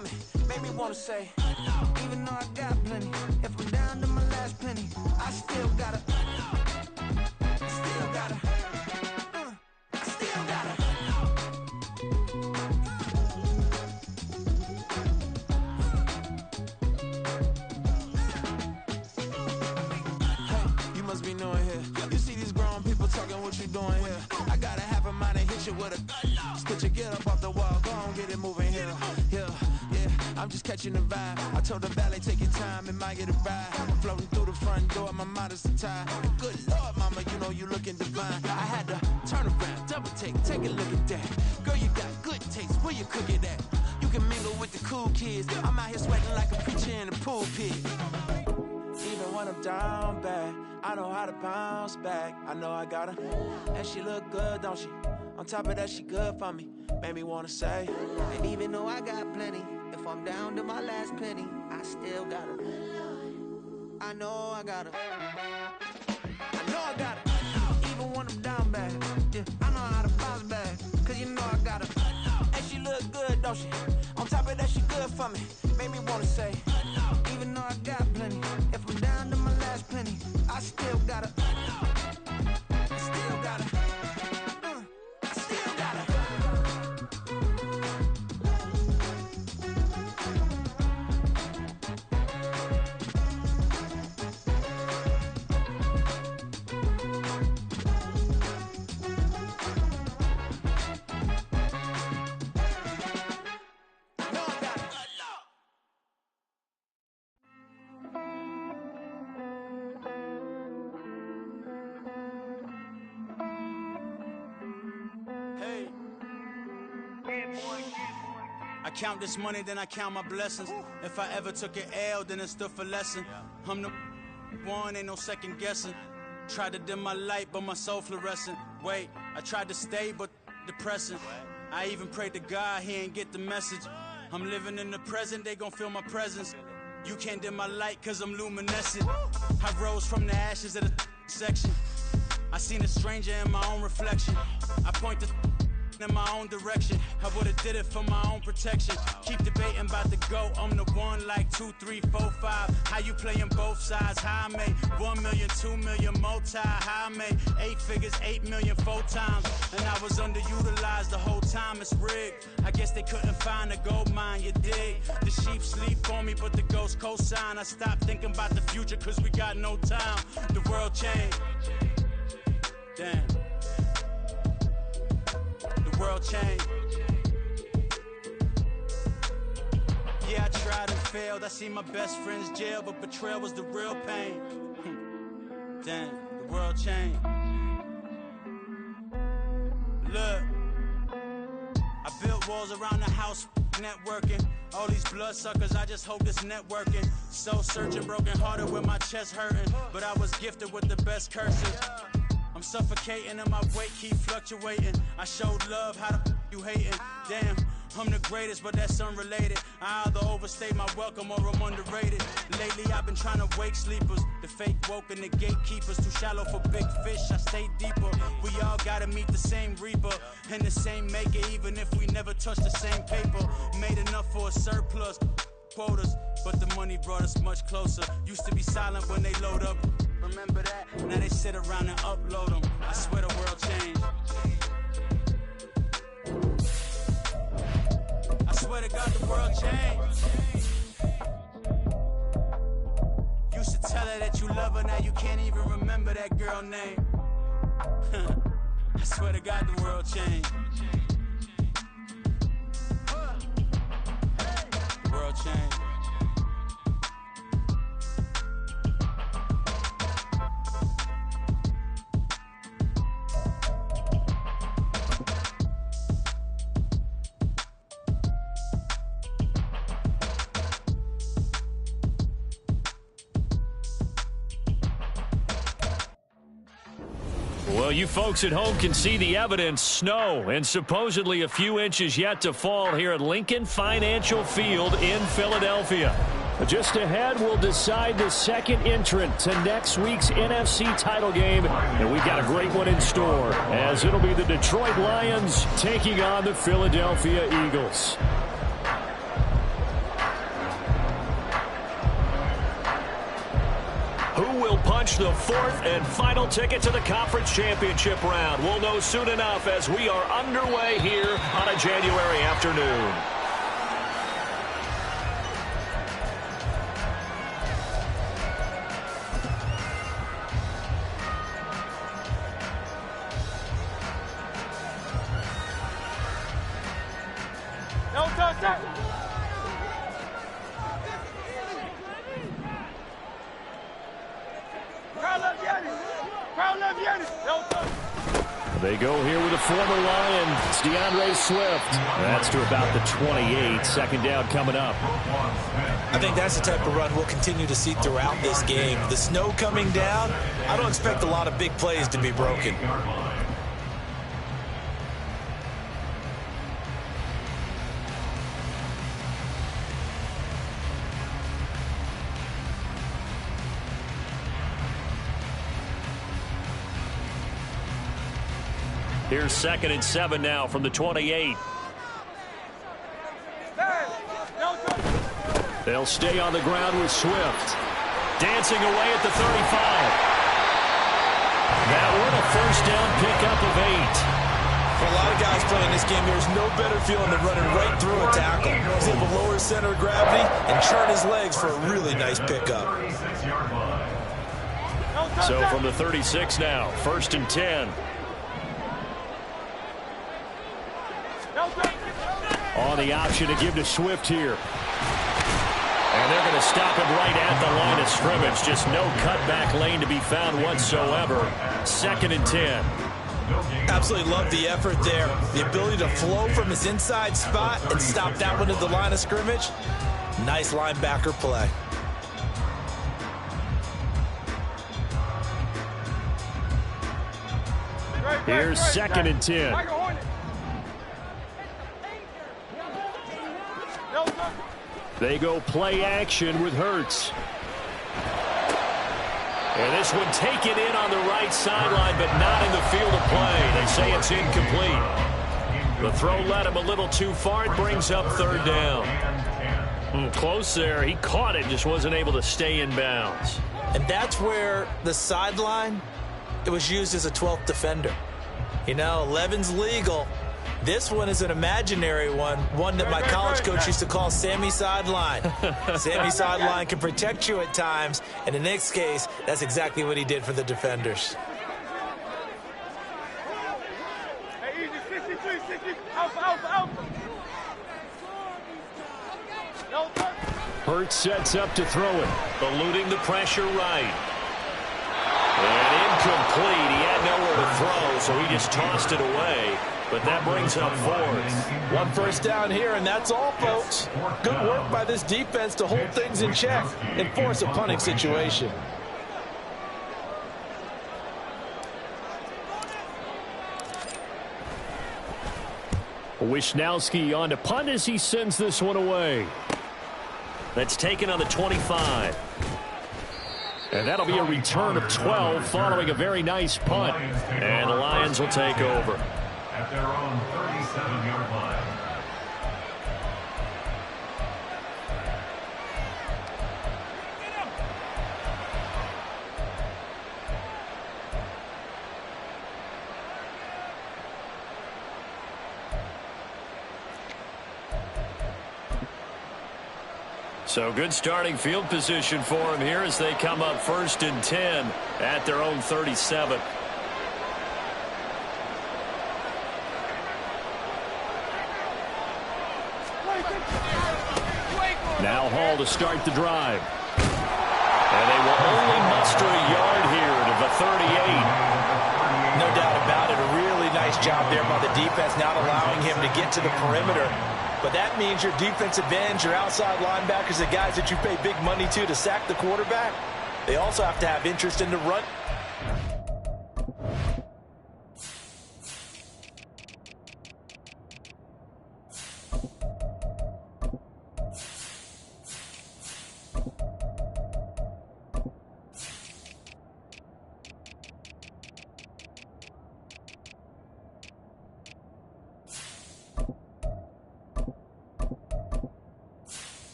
for me. Made me wanna say, even though I got plenty, if I'm down to my last penny, I still gotta, I still gotta, I still gotta. Hey, you must be new in here. You see these grown people talking, what you doing here? I gotta have a mind to hit you with a stitch you, get up off the wall, go on, get it moving here. Yeah, I'm just catching the vibe. I told the valet, take your time, it might get a ride. Floating through the front door, my mind is tied. Good Lord, mama, you know you looking divine. I had to turn around, double take a look at that. Girl, you got good taste, where you cook it at? You can mingle with the cool kids. I'm out here sweating like a preacher in the pulpit. Even when I'm down bad, I know how to bounce back. I know I got her, and she look good, don't she? On top of that, she good for me. Made me wanna say, and even though I got plenty, if I'm down to my last penny, I still got her. I know I got her. I know I got her. Even when I'm down bad, yeah, I know how to bounce back. Cause you know I got her. And she look good, don't she? On top of that, she good for me. Made me wanna say, even though I got plenty, if I'm down to my last penny, I still got her. I still got her. I still got her. I count this money, then I count my blessings. If I ever took an L, then it stood for lesson. I'm the one, ain't no second guessing. Tried to dim my light, but my soul fluorescent. Wait, I tried to stay, but depressing. I even prayed to God, he ain't get the message. I'm living in the present, they gon' feel my presence. You can't dim my light, cause I'm luminescent. I rose from the ashes of the section. I seen a stranger in my own reflection. I point the in my own direction. I would've did it for my own protection. Keep debating about the go. I'm the one like 2, 3, 4, 5. How you playing both sides? How I made 1 million, 2 million, multi. How I made 8 figures, 8 million, 4 times. And I was underutilized the whole time. It's rigged. I guess they couldn't find a gold mine. You dig? The sheep sleep on me, but the ghost cosign. I stopped thinking about the future, cause we got no time. The world changed. Damn. The world changed. Yeah, I tried and failed. I seen my best friends jail, but betrayal was the real pain. Damn, the world changed. Look, I built walls around the house, networking. All these bloodsuckers, I just hope this networking. Soul searching, broken hearted with my chest hurting. But I was gifted with the best curses. I'm suffocating and my weight keep fluctuating. I showed love, how the you hating? Damn, I'm the greatest, but that's unrelated. I either overstay my welcome or I'm underrated. Lately I've been trying to wake sleepers. The fake woke and the gatekeepers. Too shallow for big fish, I stay deeper. We all gotta meet the same reaper and the same maker, even if we never touch the same paper. Made enough for a surplus quotas, but the money brought us much closer. Used to be silent when they load up. Remember that? Now they sit around and upload them. I swear the world changed. I swear to God the world changed. Used to tell her that you love her, now you can't even remember that girl name. I swear to God the world changed. The world changed. Well, you folks at home can see the evidence. Snow and supposedly a few inches yet to fall here at Lincoln Financial Field in Philadelphia. Just ahead, we'll decide the second entrant to next week's NFC title game. And we've got a great one in store, as it'll be the Detroit Lions taking on the Philadelphia Eagles. punch the fourth and final ticket to the conference championship round. We'll know soon enough as we are underway here on a January afternoon. They go here with a former Lion. It's DeAndre Swift. That's to about the 28. Second down coming up. I think that's the type of run we'll continue to see throughout this game. The snow coming down, I don't expect a lot of big plays to be broken. Here's 2nd and 7 now from the 28. They'll stay on the ground with Swift. Dancing away at the 35. That one a first down pickup of 8. For a lot of guys playing this game, there's no better feeling than running right through a tackle. He's able to lower his center of gravity and turn his legs for a really nice pickup. So from the 36 now, 1st and 10. On the option to give to Swift here. And they're going to stop him right at the line of scrimmage. Just no cutback lane to be found whatsoever. 2nd and 10. Absolutely love the effort there. The ability to flow from his inside spot and stop that one at the line of scrimmage. Nice linebacker play. Here's 2nd and 10. They go play action with Hurts. And this one taken in on the right sideline, but not in the field of play. They say it's incomplete. The throw led him a little too far. It brings up 3rd down. Close there. He caught it, just wasn't able to stay in bounds. And that's where the sideline, it was used as a 12th defender. You know, 11's legal. This one is an imaginary one that my college coach used to call Sammy Sideline. Sammy Sideline can protect you at times, and in this case, that's exactly what he did for the defenders. Hurts sets up to throw it, eluding the pressure right. And incomplete. He had nowhere to throw, so he just tossed it away. But that brings up 4th. 1 first down here, and that's all, folks. Good work by this defense to hold things in check and force a punting situation. Wisnowski on to punt as he sends this one away. That's taken on the 25. And that'll be a return of 12 following a very nice punt. And the Lions will take over. At their own 37-yard line. So good starting field position for him here as they come up 1st and 10 at their own 37. Now Hall to start the drive. And they will only muster a yard here to the 38. No doubt about it. A really nice job there by the defense, not allowing him to get to the perimeter. But that means your defense advantage, your outside linebackers, the guys that you pay big money to sack the quarterback, they also have to have interest in the run.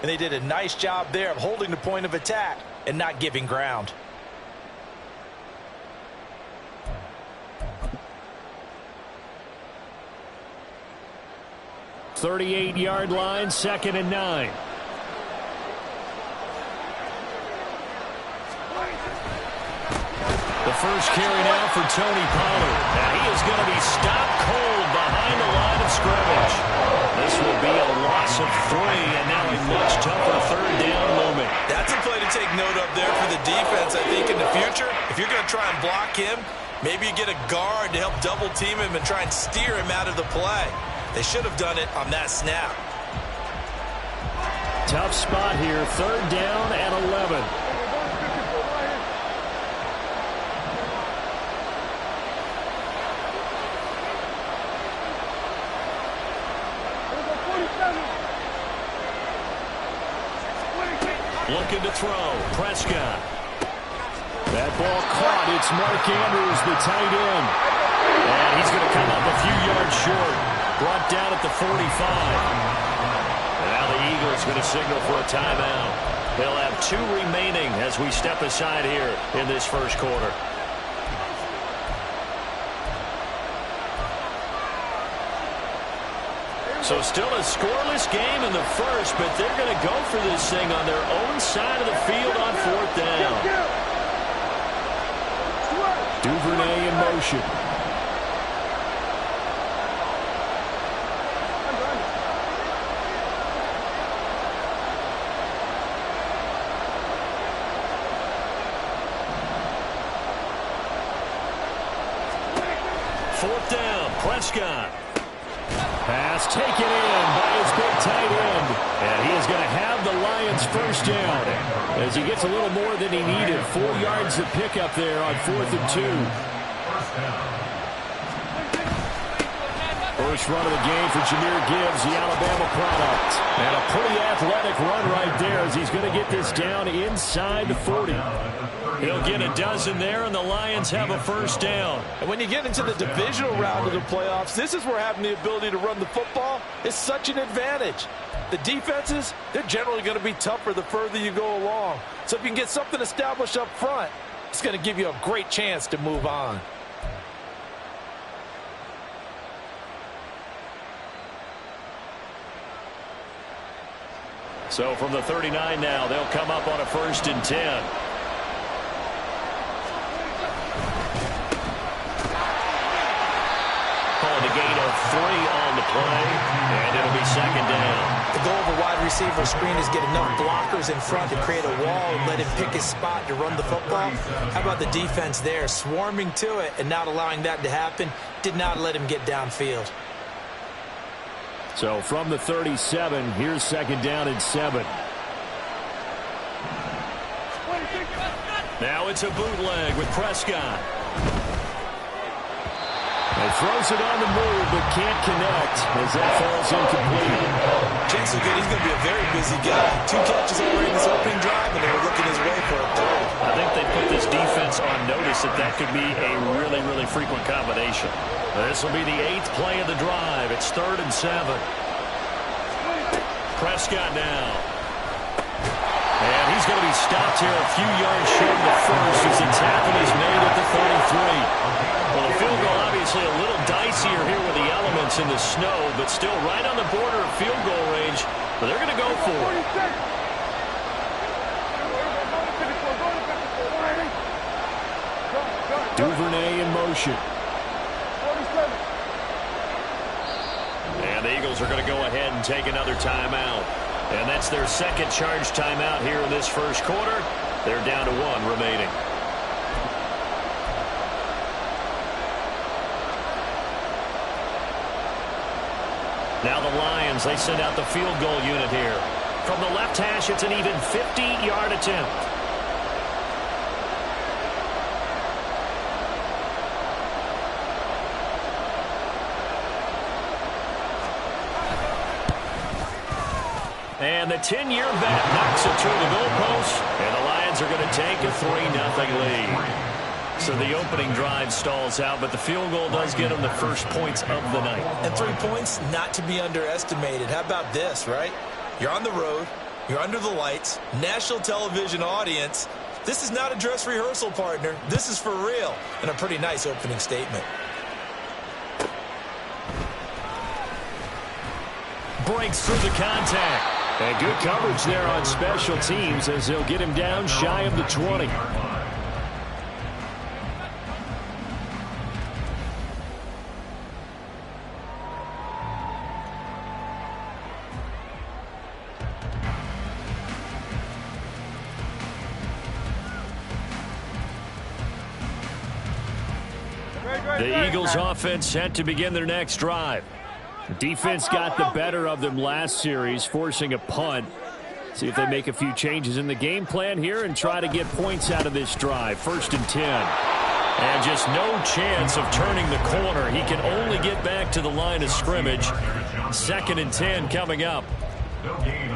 and they did a nice job there of holding the point of attack and not giving ground. 38-yard line, 2nd and 9. The first carry now for Tony Pollard. Now he is going to be stopped cold behind the line of scrimmage. This will be a loss of 3, and now a much tougher 3rd down moment. That's a play to take note of there for the defense. I think in the future, if you're going to try and block him, maybe you get a guard to help double team him and try and steer him out of the play. They should have done it on that snap. Tough spot here, 3rd down and 11. Looking to throw. Prescott. That ball caught. It's Mark Andrews, the tight end. And he's going to come up a few yards short. Brought down at the 45. And now the Eagles going to signal for a timeout. They'll have 2 remaining as we step aside here in this first quarter. So still a scoreless game in the first, but they're going to go for this thing on their own side of the field on 4th down. Duvernay in motion. Fourth down, Prescott. Pass taken in by his big tight end. And he is going to have the Lions first down as he gets a little more than he needed. 4 yards to pick up there on 4th and 2. First run of the game for Jahmyr Gibbs, the Alabama product. And a pretty athletic run right there as he's going to get this down inside the 40. He'll get a dozen there, and the Lions have a first down. And when you get into the divisional round of the playoffs, this is where having the ability to run the football is such an advantage. The defenses, they're generally going to be tougher the further you go along. So if you can get something established up front, it's going to give you a great chance to move on. So from the 39 now, they'll come up on a 1st and 10. Calling a gain of 3 on the play, and it'll be 2nd down. The goal of a wide receiver screen is get enough blockers in front to create a wall and let him pick his spot to run the football. How about the defense there, swarming to it and not allowing that to happen? Did not let him get downfield. So from the 37, here's 2nd down and 7. Now it's a bootleg with Prescott. He throws it on the move, but can't connect as that falls incomplete. Chances are good he's going to be a very busy guy. 2 catches already in this opening drive, and they were looking his way for a 3rd. I think they put this defense on notice that could be a really, really frequent combination. This will be the 8th play of the drive. It's 3rd and 7. Prescott now. And he's going to be stopped here a few yards short of the first as the tackle is made at the 33. Well, the field goal obviously a little dicier here with the elements in the snow, but still right on the border of field goal range. But they're going to go for it. Duvernay in motion. And the Eagles are going to go ahead and take another timeout. And that's their 2nd charge timeout here in this first quarter. They're down to 1 remaining. Now the Lions, they send out the field goal unit here. From the left hash, it's an even 50-yard attempt. And the 10-year vet knocks it through the goalpost, and the Lions are going to take a 3-0 lead. So the opening drive stalls out, but the field goal does get them the first points of the night. And 3 points, not to be underestimated. How about this, right? You're on the road. You're under the lights, national television audience. This is not a dress rehearsal, partner. This is for real, and a pretty nice opening statement. Breaks through the contact. And good coverage there on special teams as they'll get him down shy of the 20. The Eagles offense set to begin their next drive. Defense got the better of them last series, forcing a punt. See if they make a few changes in the game plan here and try to get points out of this drive. 1st and 10. And just no chance of turning the corner. He can only get back to the line of scrimmage. 2nd and 10 coming up.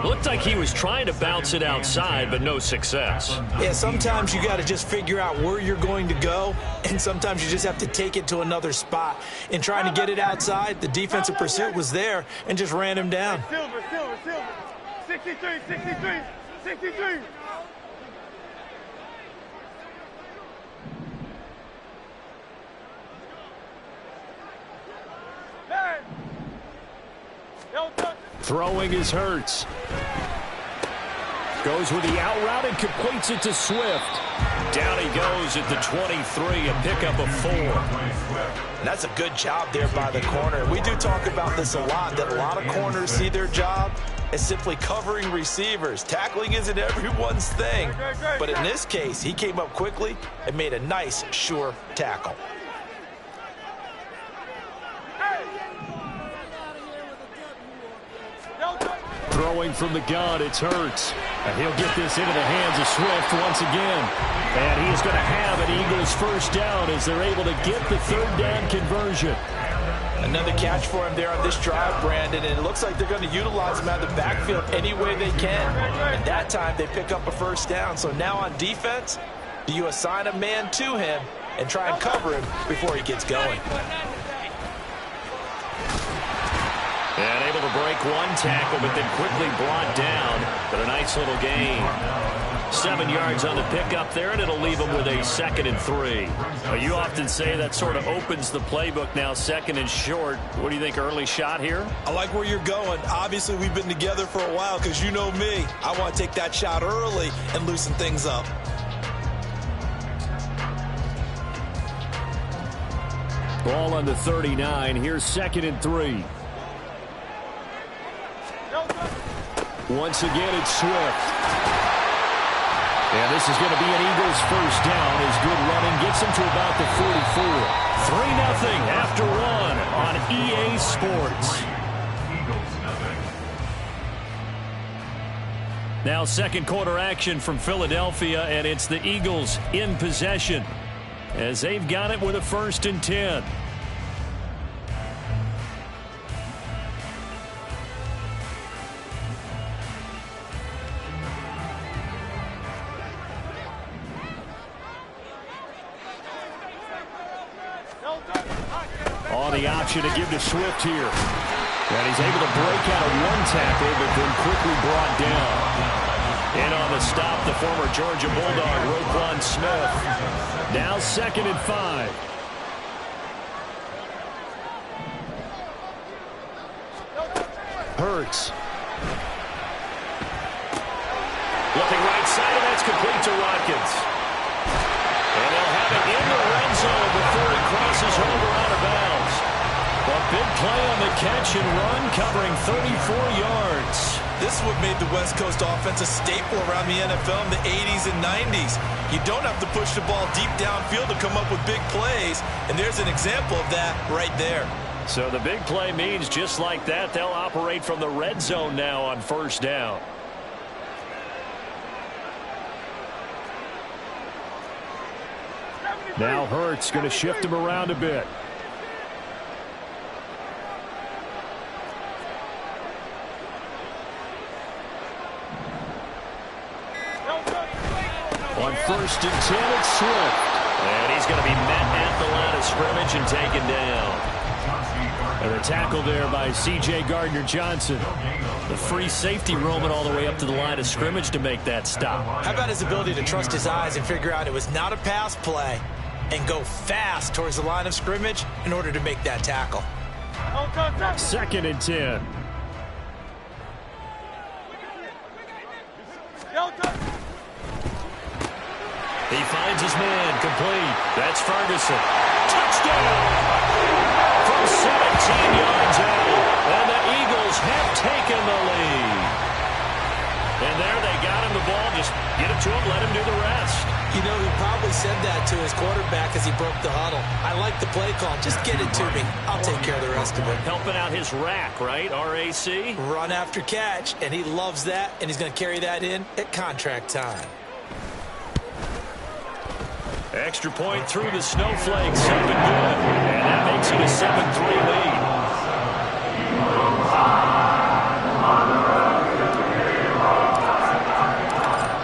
Looked like he was trying to bounce it outside, but no success. Yeah, sometimes you got to just figure out where you're going to go, and sometimes you just have to take it to another spot. In trying to get it outside, the defensive pursuit was there and just ran him down. Silver. 63. Throwing is Hurts. Goes with the out route and completes it to Swift. Down he goes at the 23, a pickup of 4. That's a good job there by the corner. We do talk about this a lot, that a lot of corners see their job as simply covering receivers. Tackling isn't everyone's thing. But in this case, he came up quickly and made a nice, sure tackle. Throwing from the gun, it's Hurts. And he'll get this into the hands of Swift once again. And he's going to have an Eagles first down as they're able to get the 3rd down conversion. Another catch for him there on this drive, Brandon, and it looks like they're going to utilize him out of the backfield any way they can. And that time they pick up a first down. So now on defense, do you assign a man to him and try and cover him before he gets going? And able to break one tackle, but then quickly brought down. But a nice little gain. 7 yards on the pickup there, and it'll leave him with a 2nd and 3. Well, you often say that sort of opens the playbook now, 2nd and short. What do you think, early shot here? I like where you're going. Obviously, we've been together for a while because you know me. I want to take that shot early and loosen things up. Ball on the 39. Here's 2nd and 3. Once again, it's Swift. And this is going to be an Eagles first down as good running gets him to about the 44. 3-0 after 1 on EA Sports. Now 2nd quarter action from Philadelphia, and it's the Eagles in possession as they've got it with a 1st and 10. On the option to give to Swift here. And he's able to break out of one tackle, but then quickly brought down. And on the stop, the former Georgia Bulldog, Roquan Smith. Now 2nd and 5. Hurts. Looking right side, and that's complete to Watkins. And they'll have it in the red zone before it crosses over out of bounds. A big play on the catch and run, covering 34 yards. This is what made the West Coast offense a staple around the NFL in the 80s and 90s. You don't have to push the ball deep downfield to come up with big plays, and there's an example of that right there. So the big play means just like that, they'll operate from the red zone now on 1st down. Now Hurts going to shift him around a bit. On 1st and 10, it's Swift. And he's going to be met at the line of scrimmage and taken down. And the tackle there by C.J. Gardner-Johnson. The free safety roaming all the way up to the line of scrimmage to make that stop. How about his ability to trust his eyes and figure out it was not a pass play and go fast towards the line of scrimmage in order to make that tackle. 2nd and 10. He finds his man, complete. That's Ferguson. Touchdown! From 17 yards out. And the Eagles have taken the lead. And there they got him the ball. Just get it to him, let him do the rest. You know, he probably said that to his quarterback as he broke the huddle. I like the play call. Just get it to me. I'll take care of the rest of it. Helping out his rack, right? RAC? Run after catch, and he loves that, and he's going to carry that in at contract time. Extra point through the snowflakes. Up and good. And that makes it a 7-3 lead.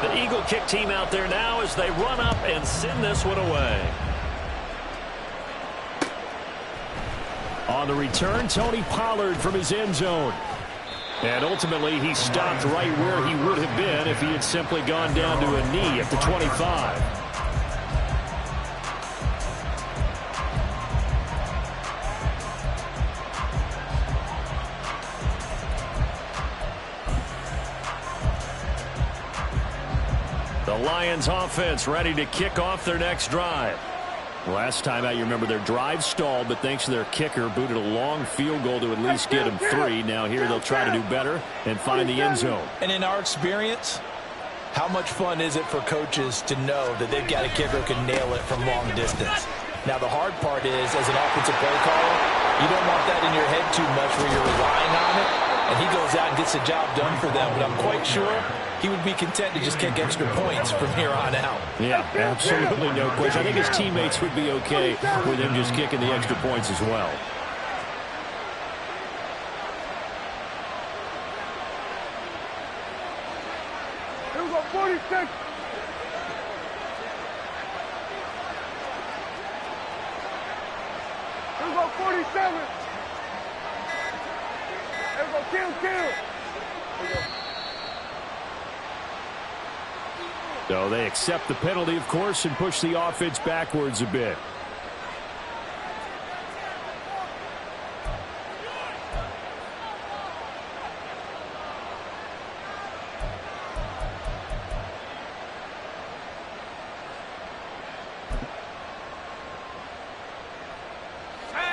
The Eagle kick team out there now as they run up and send this one away. On the return, Tony Pollard from his end zone. And ultimately, he stopped right where he would have been if he had simply gone down to a knee at the 25. The Lions offense ready to kick off their next drive. Last time out, you remember their drive stalled, but thanks to their kicker, booted a long field goal to at least get them 3. Now here they'll try to do better and find the end zone. And in our experience, how much fun is it for coaches to know that they've got a kicker who can nail it from long distance? Now the hard part is, as an offensive play caller, you don't want that in your head too much where you're relying on it, and he goes out and gets the job done for them. But I'm quite sure he would be content to just kick extra points from here on out. Yeah, absolutely no question. I think his teammates would be okay with him just kicking the extra points as well. Here we go, 46. Here we go, 47. Here we go, kill. Here we go. So they accept the penalty, of course, and push the offense backwards a bit.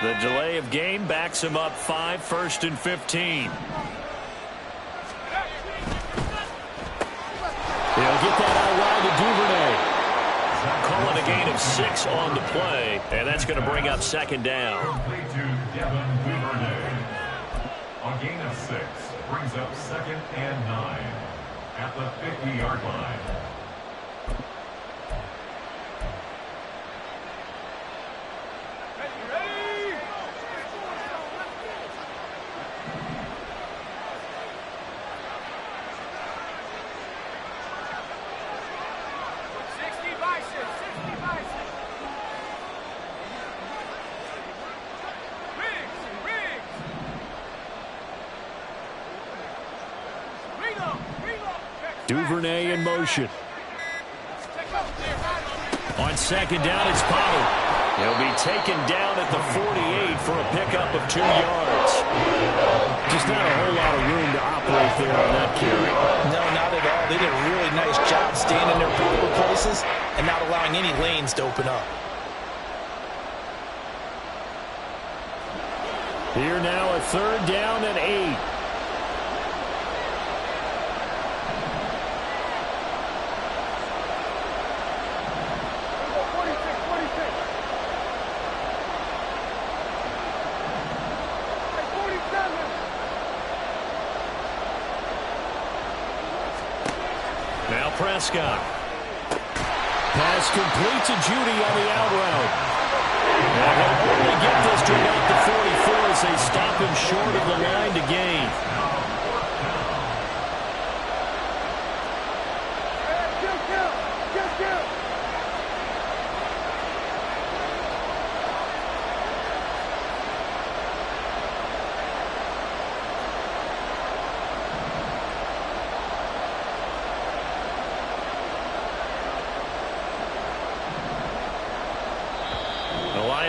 The delay of game backs him up 5, 1st and 15. He'll get that out wide to Duvernay. Calling a gain of 6 on the play, and that's going to bring up 2nd down. Complete to Devin Duvernay. A gain of 6 brings up 2nd and 9 at the 50-yard line. Duvernay in motion. On 2nd down, it's Pollard. He'll be taken down at the 48 for a pickup of 2 yards. Just not a whole lot of room to operate there on that carry. No, not at all. They did a really nice job staying in their proper places and not allowing any lanes to open up. Here now, a 3rd down and 8. Now Prescott. Pass complete to Judy on the out route. And he'll only get this to about the 44 as they stop him short of the line to gain.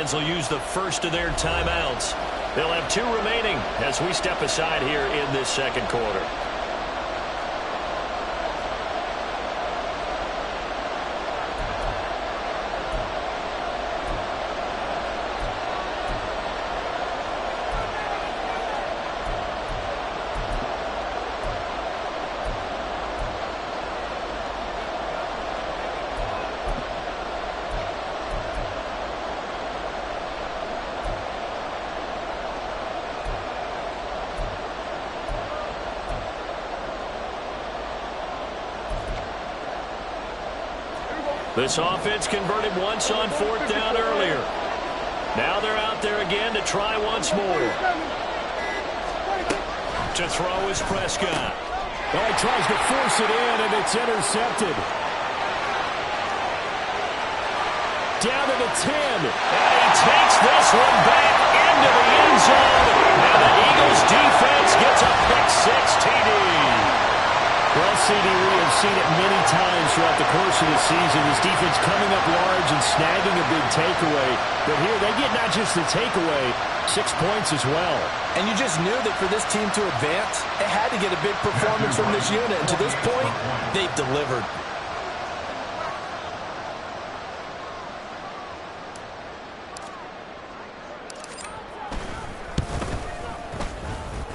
Lions will use the first of their timeouts. They'll have 2 remaining as we step aside here in this second quarter. This offense converted once on 4th down earlier. Now they're out there again to try once more. To throw is Prescott. Well, he tries to force it in, and it's intercepted. Down to the 10. And he takes this one back into the end zone. And the Eagles defense gets a pick-6 TD. Well, CD, we have seen it many times throughout the course of the season. This defense coming up large and snagging a big takeaway. But here they get not just the takeaway, 6 points as well. And you just knew that for this team to advance, it had to get a big performance from this unit. And to this point, they've delivered.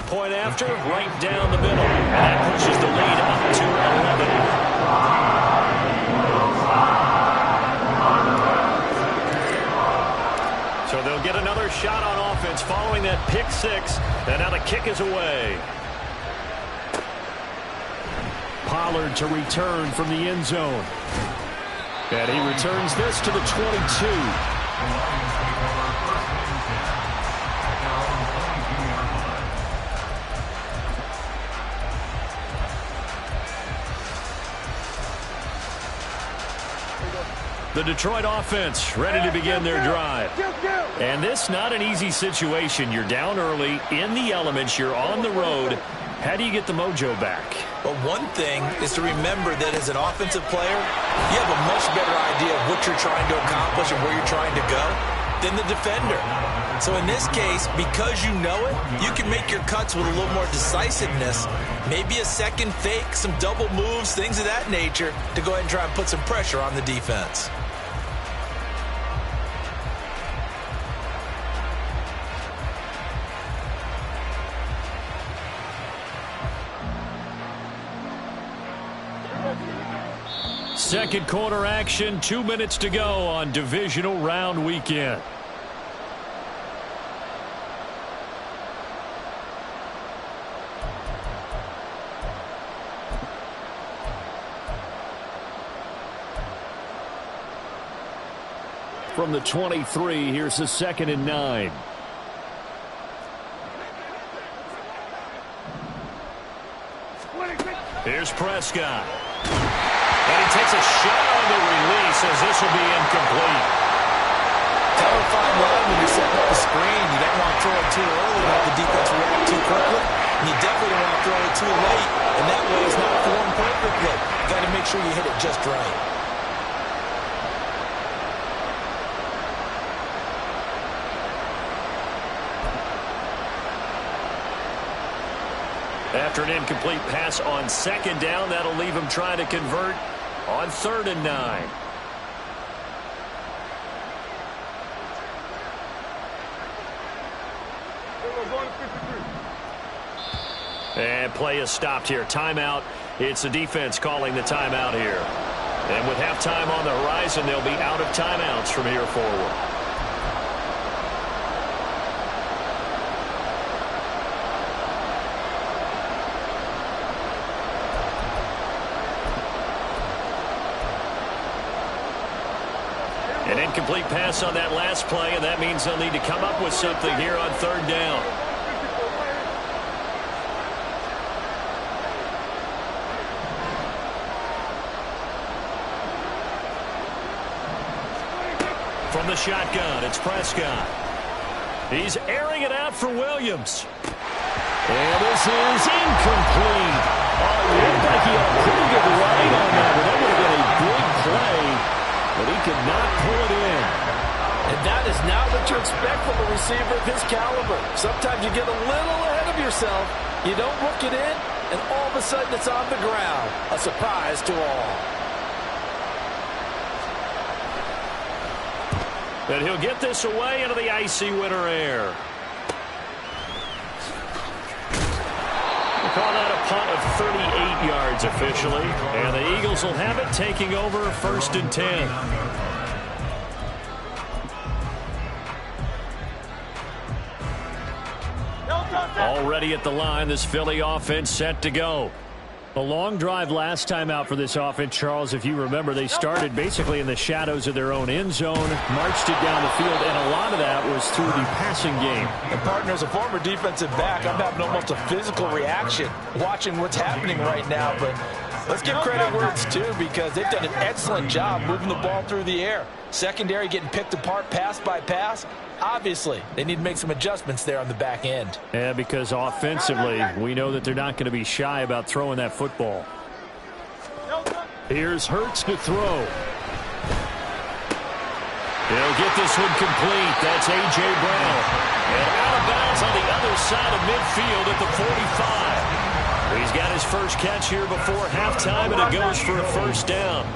Point after, right down the middle. And that pushes the lead up to 11. So they'll get another shot on offense following that pick-6. And now the kick is away. Pollard to return from the end zone. And he returns this to the 22. The Detroit offense ready to begin their drive. And this not an easy situation. You're down early, in the elements, you're on the road. How do you get the mojo back? Well, one thing is to remember that as an offensive player, you have a much better idea of what you're trying to accomplish and where you're trying to go than the defender. So in this case, because you know it, you can make your cuts with a little more decisiveness, maybe a second fake, some double moves, things of that nature, to go ahead and try and put some pressure on the defense. Second quarter action, 2 minutes to go on divisional round weekend. From the 23, here's the 2nd and 9. Here's Prescott. And he takes a shot on the release as this will be incomplete. Cover 5 line when you're setting up a screen. You don't want to throw it too early and have the defense react too quickly. And you definitely don't want to throw it too late. And that way it's not formed perfectly. You got to make sure you hit it just right. After an incomplete pass on 2nd down, that'll leave him trying to convert on 3rd and 9. And play is stopped here. Timeout. It's the defense calling the timeout here. And with halftime on the horizon, they'll be out of timeouts from here forward. An incomplete pass on that last play, and that means they'll need to come up with something here on 3rd down. From the shotgun, it's Prescott. He's airing it out for Williams. And this is incomplete. Oh, it looked like he had a pretty good ride on that, but that would have been a big play. But he could not pull it in. And that is now the to expect from a receiver of his caliber. Sometimes you get a little ahead of yourself, you don't look it in, and all of a sudden it's on the ground. A surprise to all. But he'll get this away into the icy winter air. We'll call that a punt of 38 yards officially. And the Eagles will have it, taking over 1st and 10. Already at the line, this Philly offense set to go. A long drive last time out for this offense, Charles. If you remember, they started basically in the shadows of their own end zone, marched it down the field, and a lot of that was through the passing game. And partner, as a former defensive back, I'm having almost a physical reaction watching what's happening right now. But let's give credit where it's due, because they've done an excellent job moving the ball through the air. Secondary getting picked apart pass by pass. Obviously, they need to make some adjustments there on the back end. Yeah, because offensively, we know that they're not going to be shy about throwing that football. Here's Hurts to throw. He'll get this one complete. That's A.J. Brown. And out of bounds on the other side of midfield at the 45. He's got his first catch here before halftime, and it goes for a first down.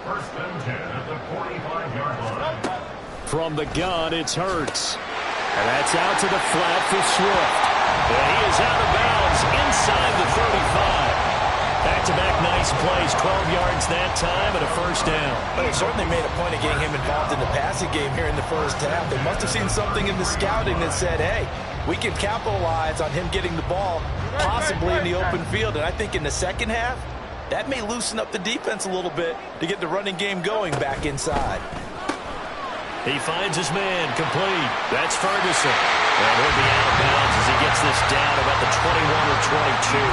1st and 10 at the 45-yard line. From the gun, it's Hurts. And that's out to the flat for Swift. And he is out of bounds inside the 35. Back-to-back nice plays, 12 yards that time and a first down. But they certainly made a point of getting him involved in the passing game here in the first half. They must have seen something in the scouting that said, hey, we can capitalize on him getting the ball possibly in the open field. And I think in the second half, that may loosen up the defense a little bit to get the running game going back inside. He finds his man, complete. That's Ferguson. And he'll be out of bounds as he gets this down about the 21 or 22.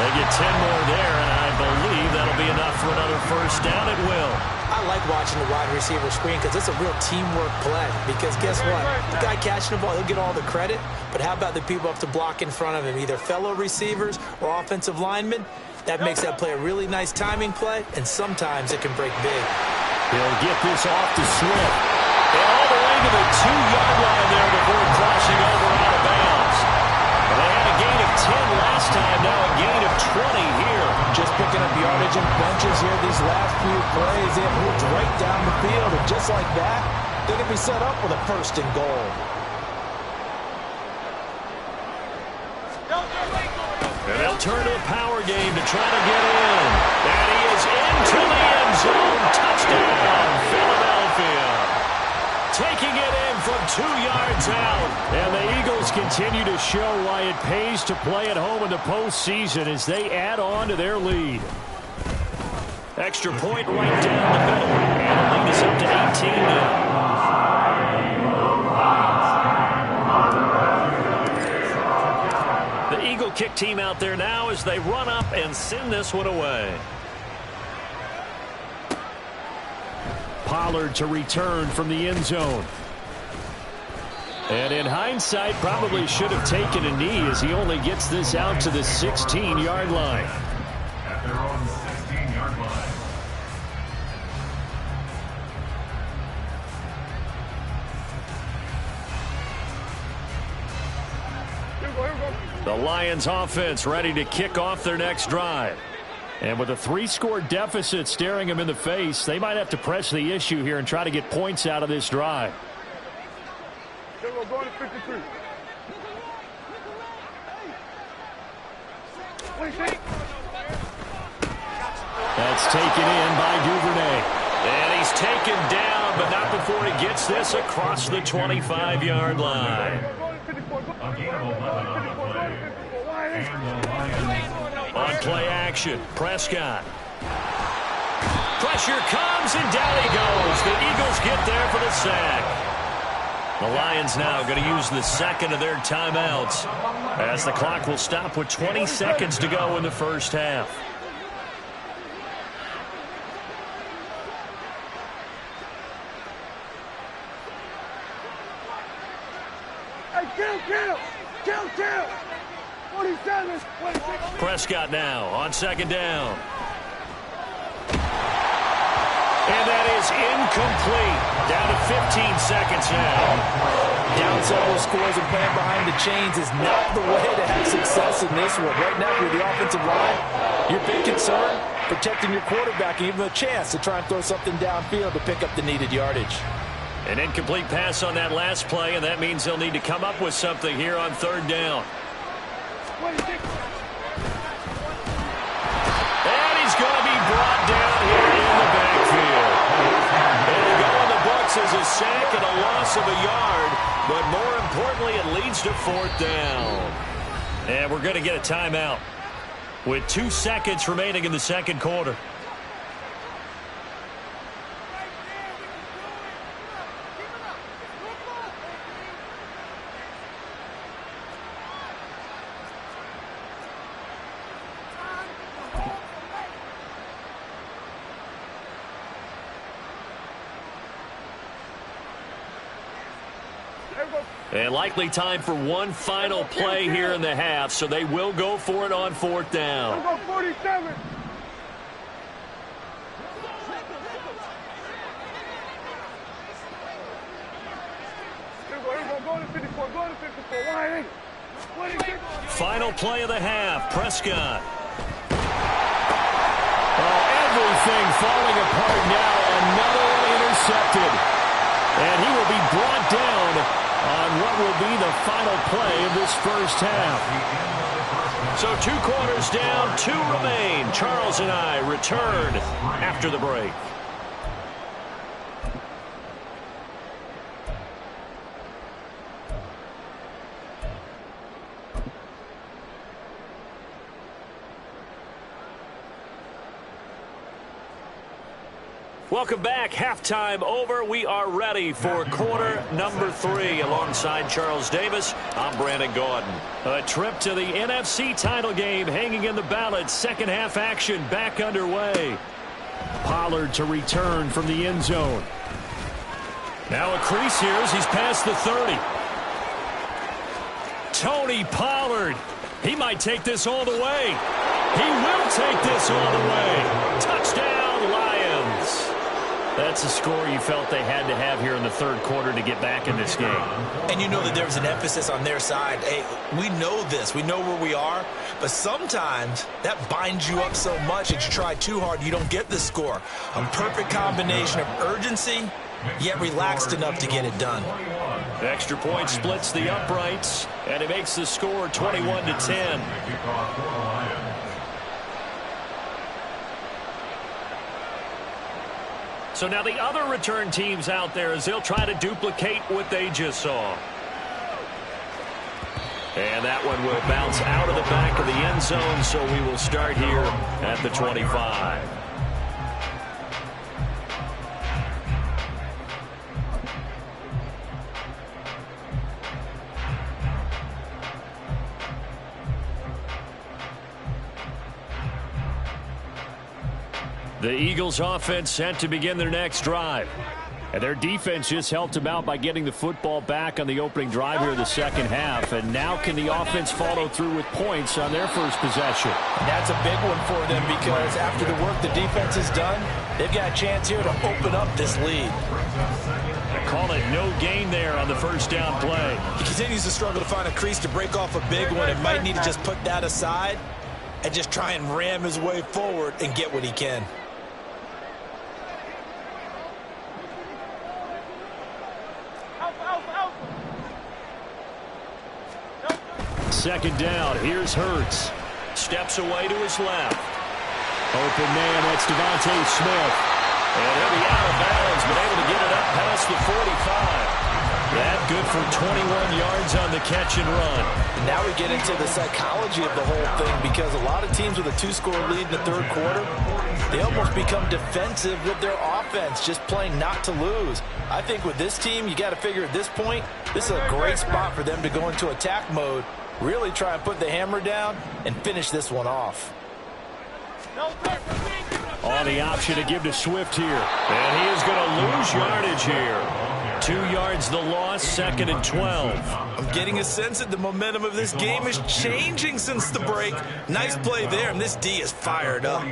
They get 10 more there, and I believe that'll be enough for another first down. It will. I like watching the wide receiver screen because it's a real teamwork play. Because guess what? The guy catching the ball, he'll get all the credit. But how about the people up to block in front of him, either fellow receivers or offensive linemen? That makes that play a really nice timing play, and sometimes it can break big. He'll get this off to Swift. And all the way to the 2-yard line there before crossing over out of bounds. And they had a gain of 10 last time, now a gain of 20 here. Just picking up yardage in bunches here these last few plays. They have moved right down the field, and just like that, they're going to be set up with a 1st and goal. And they'll turn to a power game to try to get in. And he is into the end zone. Touchdown, Philadelphia. Taking it in from 2 yards out. And the Eagles continue to show why it pays to play at home in the postseason as they add on to their lead. Extra point right down the middle. And the lead is up to 18 now. The Eagle kick team out there now as they run up and send this one away. Pollard to return from the end zone. And in hindsight, probably should have taken a knee as he only gets this out to the 16-yard line. At their own 16-yard line. The Lions offense ready to kick off their next drive. And with a 3-score deficit staring them in the face, they might have to press the issue here and try to get points out of this drive. Going to 53. That's taken in by Duvernay. And he's taken down, but not before he gets this across the 25-yard line. A gain of 11 on the play. And the Lions On play action, Prescott. Pressure comes, and down he goes. The Eagles get there for the sack. The Lions now going to use the second of their timeouts as the clock will stop with 20 seconds to go in the first half. Hey, kill! 47. Prescott now on second down. And that is incomplete. Down to 15 seconds now. Down several scores and playing behind the chains is not the way to have success in this one. Right now, with the offensive line, your big concern, protecting your quarterback and give him a chance to try and throw something downfield to pick up the needed yardage. An incomplete pass on that last play, and that means they'll need to come up with something here on third down. And he's going to be brought down here in the backfield. It'll go in the books as a sack and a loss of a yard, but more importantly, it leads to fourth down. And we're going to get a timeout with 2 seconds remaining in the second quarter. And likely time for one final play here in the half, so they will go for it on fourth down. Go 47. Go to 54. Go to 54. Why ain't it? Final play of the half. Prescott. Oh, everything falling apart now. Another one intercepted. And he will be brought down on what will be the final play of this first half. So 2 quarters down, 2 remain. Charles and I return after the break. Welcome back. Halftime over. We are ready for quarter number 3. Alongside Charles Davis, I'm Brandon Gaudin. A trip to the NFC title game hanging in the balance. Second half action back underway. Pollard to return from the end zone. Now a crease here as he's past the 30. Tony Pollard. He might take this all the way. He will take this all the way. Touchdown, Lions. That's a score you felt they had to have here in the third quarter to get back in this game. And you know that there was an emphasis on their side. Hey, we know this. We know where we are. But sometimes that binds you up so much that you try too hard, you don't get the score. A perfect combination of urgency, yet relaxed enough to get it done. Extra point splits the uprights, and it makes the score 21-10. So now the other return teams out there as they'll try to duplicate what they just saw. And that one will bounce out of the back of the end zone, so we will start here at the 25. The Eagles offense set to begin their next drive. And their defense just helped them out by getting the football back on the opening drive here of the second half. And now can the offense follow through with points on their first possession? That's a big one for them because after the work the defense has done, they've got a chance here to open up this lead. They call it no gain there on the first down play. He continues to struggle to find a crease to break off a big one and might need to just put that aside and just try and ram his way forward and get what he can. Second down, here's Hurts. Steps away to his left. Open man, that's Devontae Smith. And he'll be out of bounds, but able to get it up past the 45. That good for 21 yards on the catch and run. And now we get into the psychology of the whole thing because a lot of teams with a 2-score lead in the third quarter, they almost become defensive with their offense, just playing not to lose. I think with this team, you got to figure at this point, this is a great spot for them to go into attack mode, really try and put the hammer down and finish this one off. On the option to give to Swift here. And he is going to lose yardage here. 2 yards the loss, 2nd and 12. I'm getting a sense that the momentum of this game is changing since the break. Nice play there, and this D is fired up.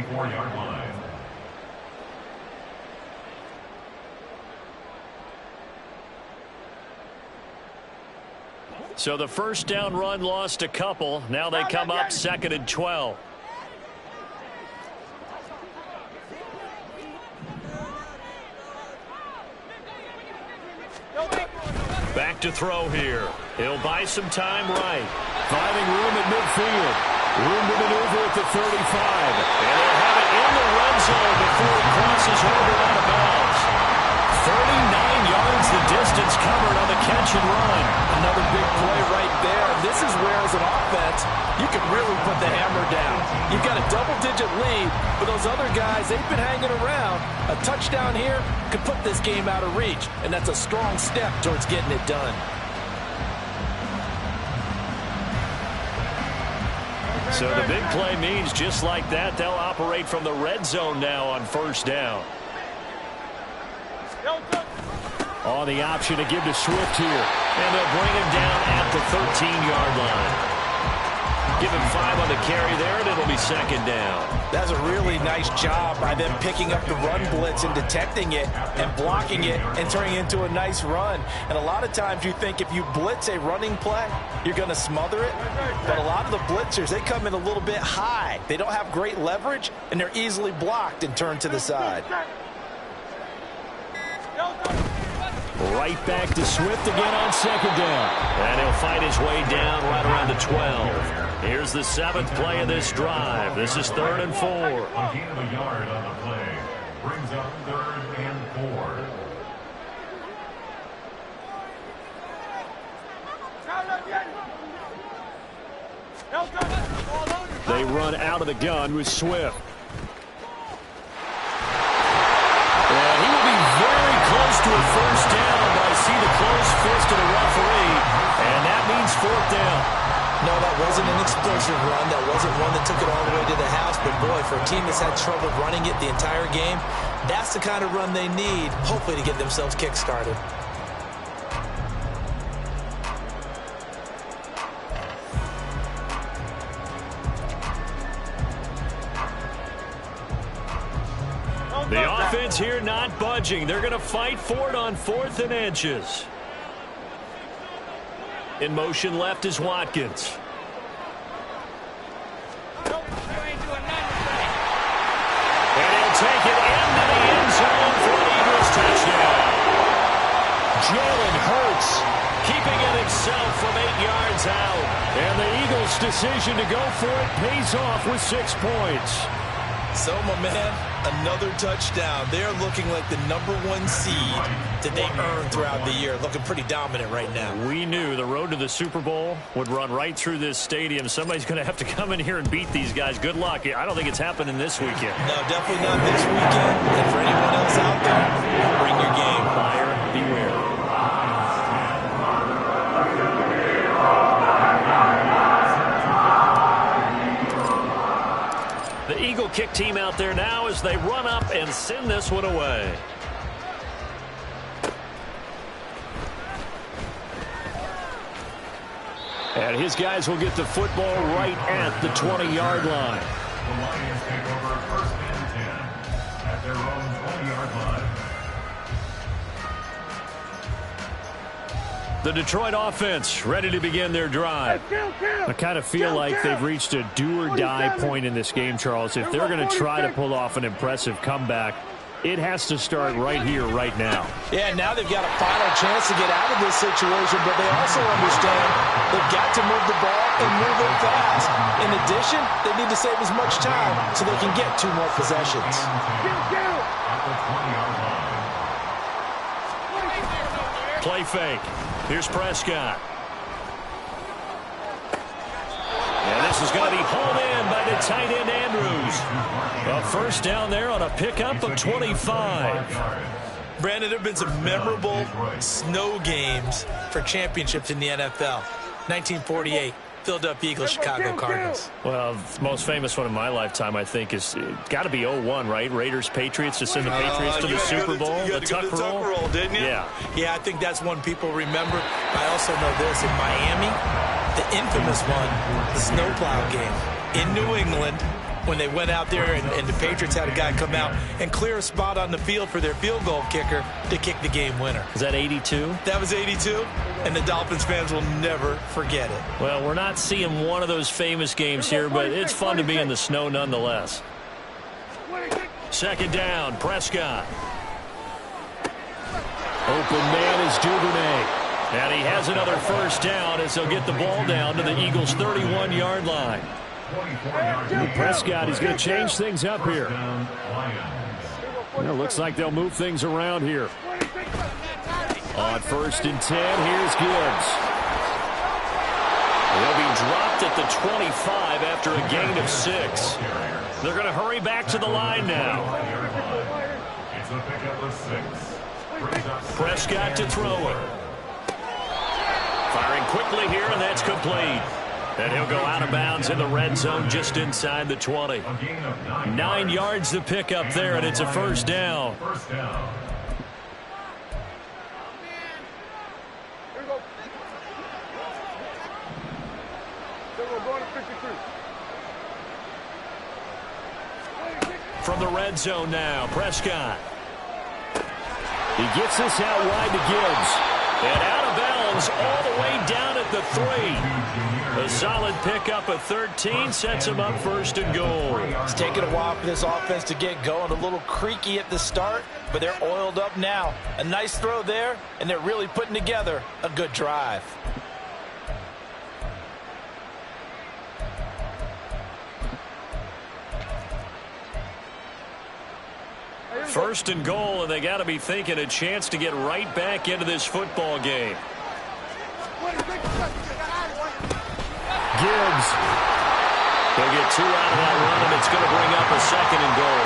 So the first down run lost a couple. Now they come up 2nd and 12. Back to throw here. He'll buy some time right. Finding room at midfield. Room to maneuver at the 35. And they'll have it in the red zone before it crosses over out of bounds. 39 yards the distance covered on the catch and run. Another big play right there. This is where, as an offense, you can really put the hammer down. You've got a double-digit lead, but those other guys, they've been hanging around. A touchdown here could put this game out of reach, and that's a strong step towards getting it done. So the big play means just like that, they'll operate from the red zone now on first down. On the option to give to Swift here. And they'll bring him down at the 13-yard line. Give him 5 on the carry there, and it'll be 2nd down. That's a really nice job by them picking up the run blitz and detecting it and blocking it and turning it into a nice run. And a lot of times you think if you blitz a running play, you're going to smother it. But a lot of the blitzers, they come in a little bit high. They don't have great leverage, and they're easily blocked and turned to the side. Right back to Swift again on 2nd down. And he'll fight his way down right around the 12. Here's the 7th play of this drive. This is 3rd and 4. A gain of a yard on the play. Brings up 3rd and 4. They run out of the gun with Swift. And he will be very close to a first down, but I see the closed fist of the referee, and that means 4th down. No, that wasn't an explosive run. That wasn't one that took it all the way to the house. But, boy, for a team that's had trouble running it the entire game, that's the kind of run they need, hopefully, to get themselves kick-started. The offense here not budging. They're going to fight for it on 4th and inches. In motion left is Watkins. And he'll take it into the end zone for an Eagles touchdown. Jalen Hurts keeping it himself from 8 yards out. And the Eagles' decision to go for it pays off with 6 points. So, my man, another touchdown. They're looking like the #1 seed that they earned throughout the year. Looking pretty dominant right now. We knew the road to the Super Bowl would run right through this stadium. Somebody's going to have to come in here and beat these guys. Good luck. I don't think it's happening this weekend. No, definitely not this weekend. And for anyone else out there, bring your game. Buyer beware. The Eagle kick team out there now as they run up and send this one away. And his guys will get the football right at the 20-yard line. The Lions take over 1st and 10 at their own 20-yard line. The Detroit offense ready to begin their drive. I kind of feel like they've reached a do-or-die point in this game, Charles. If they're going to try to pull off an impressive comeback, it has to start right here, right now. Yeah, now they've got a final chance to get out of this situation, but they also understand they've got to move the ball and move it fast. In addition, they need to save as much time so they can get 2 more possessions. At the 20-yard line. Play fake. Here's Prescott. And this is going to be hauled in by the tight end Andrews. A first down there on a pickup of 25. Brandon, there have been some memorable snow games for championships in the NFL. 1948, Philadelphia Eagles, Chicago Cardinals. Well, the most famous one in my lifetime, I think, is got to be 01, right? Raiders, Patriots to send the Patriots to the Super Bowl. You got to go to the tuck roll, didn't you? Yeah. Yeah, I think that's one people remember. I also know this. In Miami, the infamous one, the snowplow game. In New England, when they went out there and the Patriots had a guy come out and clear a spot on the field for their field goal kicker to kick the game winner. Is that 82? That was 82, and the Dolphins fans will never forget it. Well, we're not seeing one of those famous games here, but it's fun to be in the snow nonetheless. Second down, Prescott. Open man is Duvernay. And he has another first down as they'll get the ball down to the Eagles' 31-yard line. Prescott is going to change things up here. It looks like they'll move things around here. On 1st and 10, here's Gibbs. They'll be dropped at the 25 after a gain of 6. They're going to hurry back to the line now. It's a pickup of 6. Prescott to throw it. Firing quickly here, and that's complete. And he'll go out of bounds in the red zone just inside the 20. 9 yards to pick up there, and it's a first down. First down. From the red zone now, Prescott. He gets this out wide to Gibbs. And out of bounds all the way down at the 3. A solid pickup of 13 sets him up 1st and goal. It's taken a while for this offense to get going. A little creaky at the start, but they're oiled up now. A nice throw there, and they're really putting together a good drive. First and goal, and they got to be thinking a chance to get right back into this football game. Gibbs. They'll get 2 out of that run, and it's going to bring up a 2nd and goal.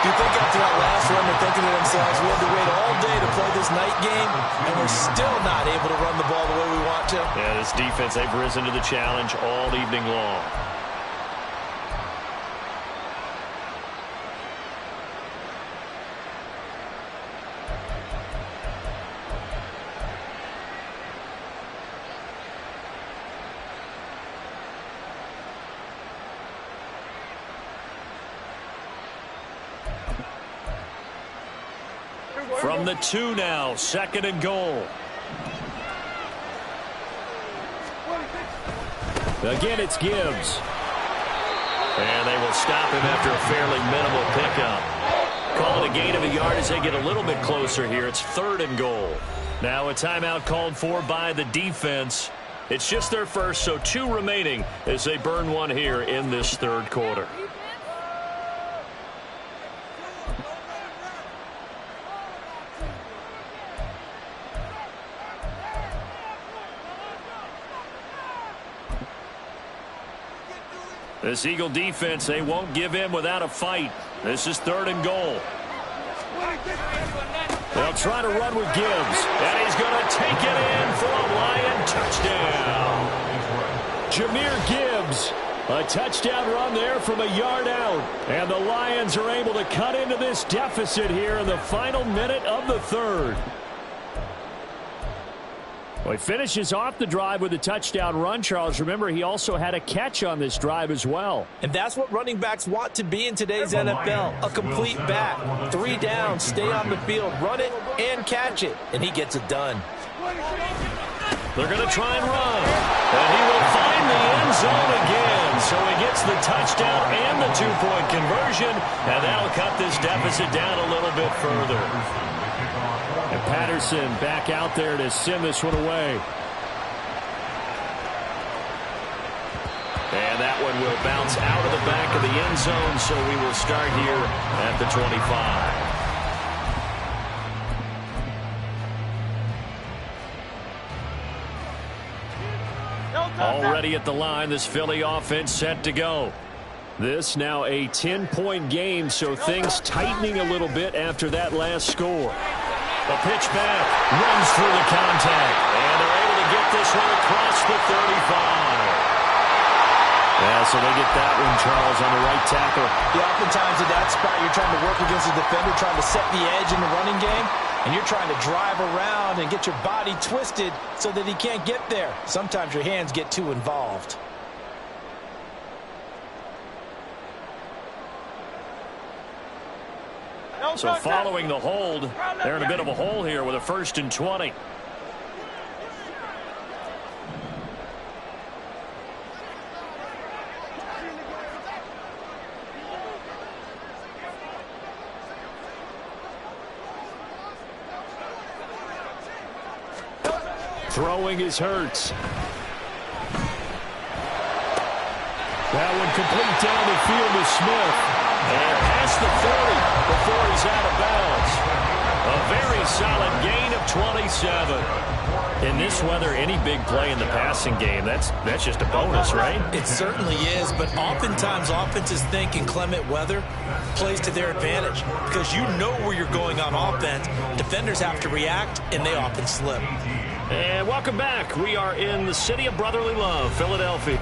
Do you think after that last run they're thinking to themselves, we had to wait all day to play this night game, and we're still not able to run the ball the way we want to? Yeah, this defense, they've risen to the challenge all evening long. From the 2 now, 2nd and goal. Again, it's Gibbs. And they will stop him after a fairly minimal pickup. Call it a gain of a yard as they get a little bit closer here. It's 3rd and goal. Now a timeout called for by the defense. It's just their first, so 2 remaining as they burn one here in this 3rd quarter. This Eagle defense, they won't give in without a fight. This is 3rd and goal. They'll try to run with Gibbs. And he's going to take it in for a Lion touchdown. Jahmyr Gibbs, a touchdown run there from a yard out. And the Lions are able to cut into this deficit here in the final minute of the 3rd. Well, he finishes off the drive with a touchdown run, Charles. Remember, he also had a catch on this drive as well. And that's what running backs want to be in today's NFL, a complete back. 3 down, stay on the field, run it and catch it, and he gets it done. They're going to try and run, and he will find the end zone again. So he gets the touchdown and the 2-point conversion, and that'll cut this deficit down a little bit further. And Patterson back out there to send this one away. And that one will bounce out of the back of the end zone, so we will start here at the 25. Already at the line, this Philly offense set to go. This now a 10-point game, so things tightening a little bit after that last score. A pitch back, runs through the contact, and they're able to get this one across the 35. Yeah, so they get that one, Charles, on the right tackle. Yeah, oftentimes at that spot, you're trying to work against a defender, trying to set the edge in the running game, and you're trying to drive around and get your body twisted so that he can't get there. Sometimes your hands get too involved. So following the hold, they're in a bit of a hole here with a 1st and 20. Throwing is Hurts. That one complete down the field to Smith. And past the 40 before he's out of bounds. A very solid gain of 27. In this weather, any big play in the passing game, that's just a bonus, right? It certainly is, but oftentimes offenses think inclement weather plays to their advantage because you know where you're going on offense. Defenders have to react, and they often slip. And welcome back. We are in the city of brotherly love, Philadelphia.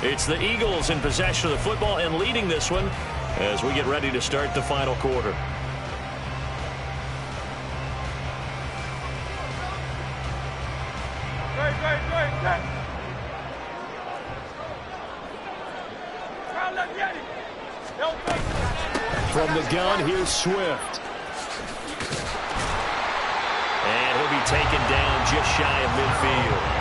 It's the Eagles in possession of the football and leading this one as we get ready to start the final quarter. From the gun, here's Swift. And he'll be taken down just shy of midfield.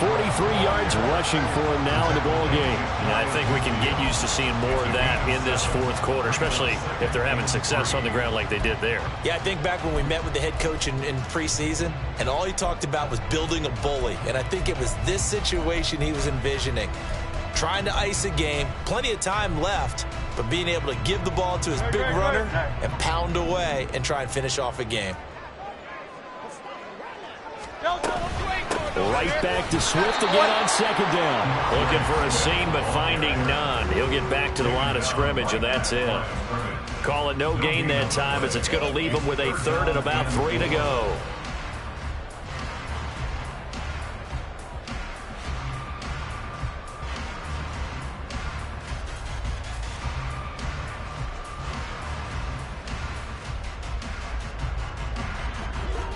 43 yards rushing for him now in the ball game. And I think we can get used to seeing more of that in this fourth quarter, especially if they're having success on the ground like they did there. Yeah, I think back when we met with the head coach in preseason, and all he talked about was building a bully. And I think it was this situation he was envisioning. Trying to ice a game, plenty of time left, but being able to give the ball to his big runner and pound away and try and finish off a game. Right back to Swift again on 2nd down. Looking for a seam, but finding none. He'll get back to the line of scrimmage, and that's it. Call it no gain that time, as it's going to leave him with a 3rd and about 3 to go.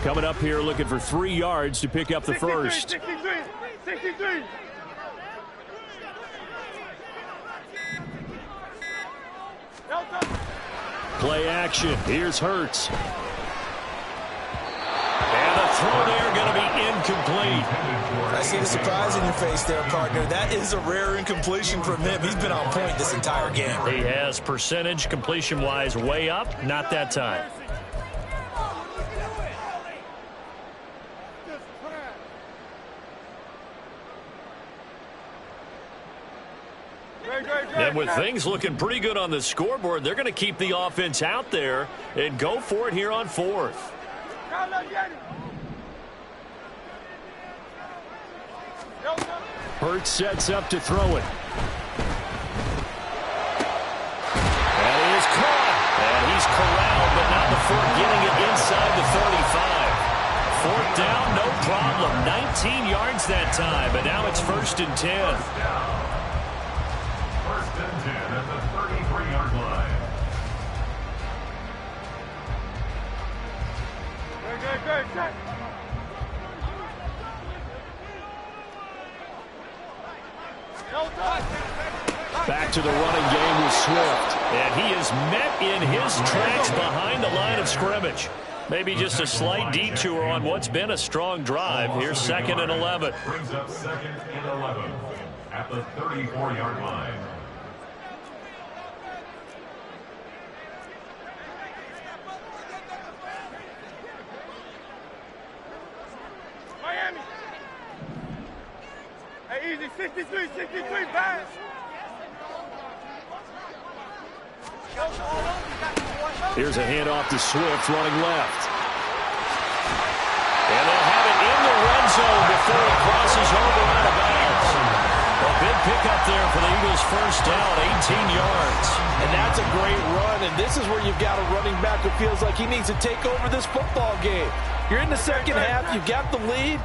Coming up here looking for 3 yards to pick up the first. 63. Play action. Here's Hurts. And the throw there going to be incomplete. I see the surprise in your face there, partner. That is a rare incompletion from him. He's been on point this entire game. He has percentage completion-wise way up. Not that time. And with things looking pretty good on the scoreboard, they're going to keep the offense out there and go for it here on 4th. Hurts sets up to throw it. And he is caught. And he's corralled, but not before getting it inside the 35. 4th down, no problem. 19 yards that time, but now it's 1st and 10. At the 33-yard line. Good. Back to the running game with Swift. And he is met in his tracks behind the line of scrimmage. Maybe just a slight detour on what's been a strong drive. Here's 2nd and 11. Brings up 2nd and 11 at the 34-yard line. Miami. Hey, easy. 63, pass. Here's a handoff to Swift running left. And they'll have the red zone before it crosses over out of bounds. A big pickup there for the Eagles' first down, 18 yards. And that's a great run, and this is where you've got a running back who feels like he needs to take over this football game. You're in the second half, you've got the lead,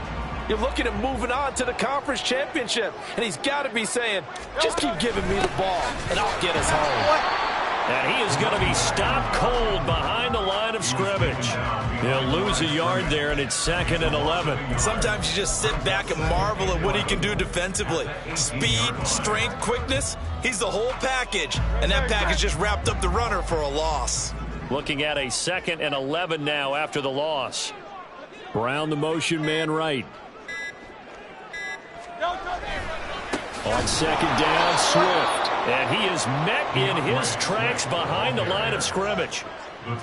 you're looking at moving on to the conference championship, and he's got to be saying, just keep giving me the ball, and I'll get us home. And he is going to be stopped cold behind the line of scrimmage. He'll lose a yard there, and it's 2nd and 11. Sometimes you just sit back and marvel at what he can do defensively. Speed, strength, quickness, he's the whole package. And that package just wrapped up the runner for a loss. Looking at a 2nd and 11 now after the loss. Brown the motion man right. On 2nd down, Swift. And he is met in his tracks behind the line of scrimmage.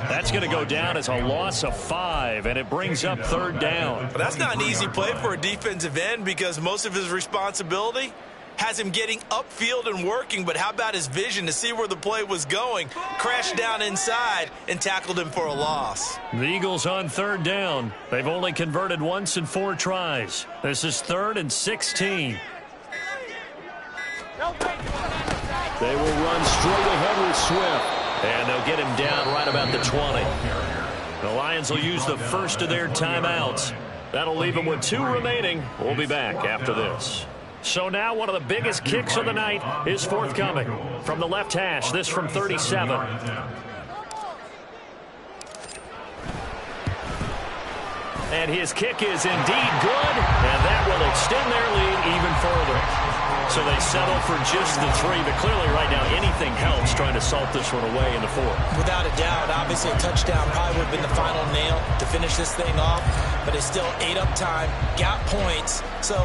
That's going to go down as a loss of 5, and it brings up 3rd down. But that's not an easy play for a defensive end because most of his responsibility has him getting upfield and working, but how about his vision to see where the play was going, crashed down inside, and tackled him for a loss. The Eagles on 3rd down. They've only converted once in 4 tries. This is 3rd and 16. They will run straight ahead with Swift. And they'll get him down right about the 20. The Lions will use the first of their timeouts. That'll leave them with 2 remaining. We'll be back after this. So now one of the biggest kicks of the night is forthcoming. From the left hash, this from 37. And his kick is indeed good, and that will extend their lead even further. So they settle for just the 3, but clearly right now anything helps trying to salt this one away in the 4th. Without a doubt, obviously a touchdown probably would have been the final nail to finish this thing off, but it's still ate up time, got points, so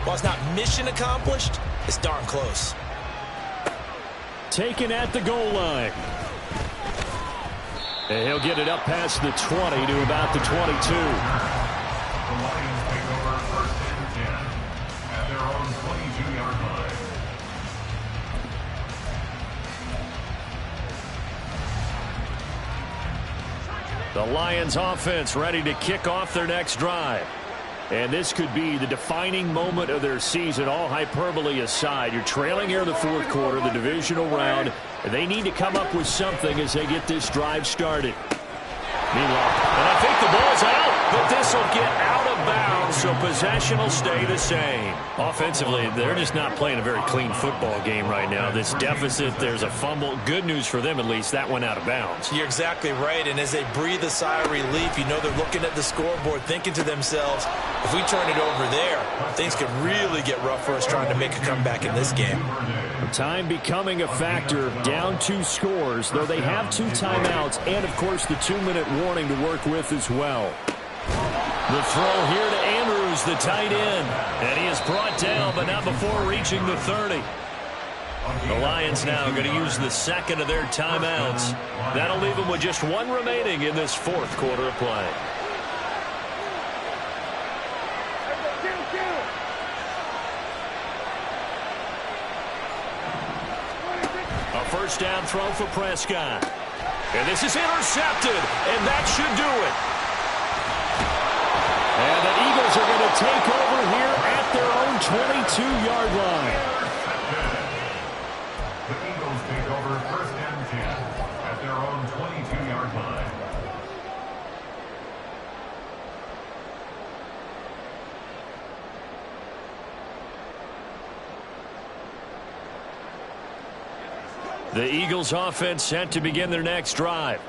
while it's not mission accomplished, it's darn close. Taken at the goal line. And he'll get it up past the 20 to about the 22. The Lions offense ready to kick off their next drive. And this could be the defining moment of their season, all hyperbole aside. You're trailing here in the 4th quarter, the divisional round, and they need to come up with something as they get this drive started. Meanwhile, and I think the ball's out, but this will get out of bounds, so possession will stay the same. Offensively, they're just not playing a very clean football game right now. This deficit, there's a fumble. Good news for them, at least. That went out of bounds. You're exactly right, and as they breathe a sigh of relief, you know they're looking at the scoreboard, thinking to themselves, if we turn it over there, things could really get rough for us trying to make a comeback in this game. Time becoming a factor, down 2 scores, though they have 2 timeouts and, of course, the 2-minute warning to work with as well. The throw here to Andrews, the tight end, and he is brought down, but not before reaching the 30. The Lions now going to use the 2nd of their timeouts. That'll leave them with just 1 remaining in this 4th quarter of play. First down throw for Prescott. And this is intercepted, and that should do it. And the Eagles are going to take over here at their own 22-yard line. The Eagles take over 1st and 10 at their own 22-yard line. The Eagles offense set to begin their next drive.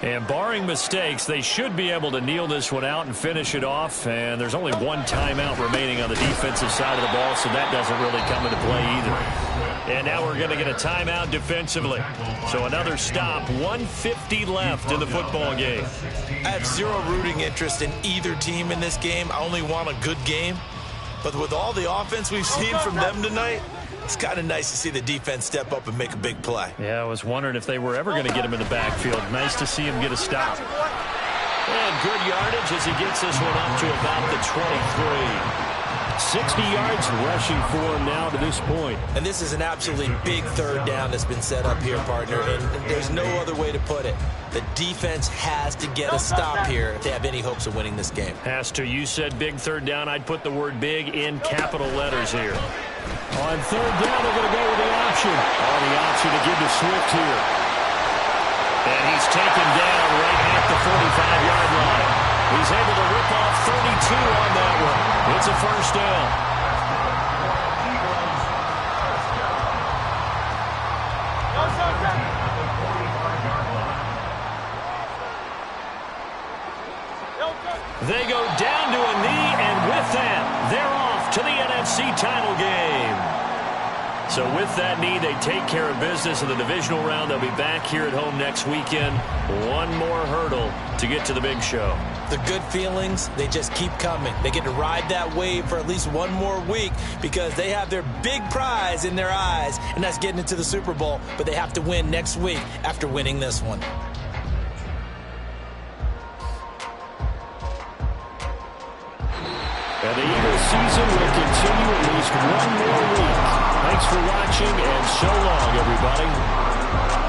And barring mistakes, they should be able to kneel this one out and finish it off. And there's only 1 timeout remaining on the defensive side of the ball, so that doesn't really come into play either. And now we're going to get a timeout defensively. So another stop, 1:50 left in the football game. I have 0 rooting interest in either team in this game. I only want a good game. But with all the offense we've seen from them tonight, it's kind of nice to see the defense step up and make a big play. Yeah, I was wondering if they were ever going to get him in the backfield. Nice to see him get a stop. And good yardage as he gets this one up to about the 23. 60 yards rushing for him now to this point. And this is an absolutely big third down that's been set up here, partner, and there's no other way to put it. The defense has to get a stop here if they have any hopes of winning this game. Pastor, you said big third down. I'd put the word big in capital letters here. On third down, they're going to go with the option. Oh, the option to give to Swift here. And he's taken down right at the 45-yard line. He's able to rip off 32 on that one. It's a first down. They go down to a knee, and with that, they're off to the NFC title game. So with that knee, they take care of business in the divisional round. They'll be back here at home next weekend. One more hurdle to get to the big show. The good feelings, they just keep coming. They get to ride that wave for at least one more week because they have their big prize in their eyes, and that's getting into the Super Bowl. But they have to win next week after winning this one. And the Eagles season will continue at least one more week. Thanks for watching, and so long, everybody.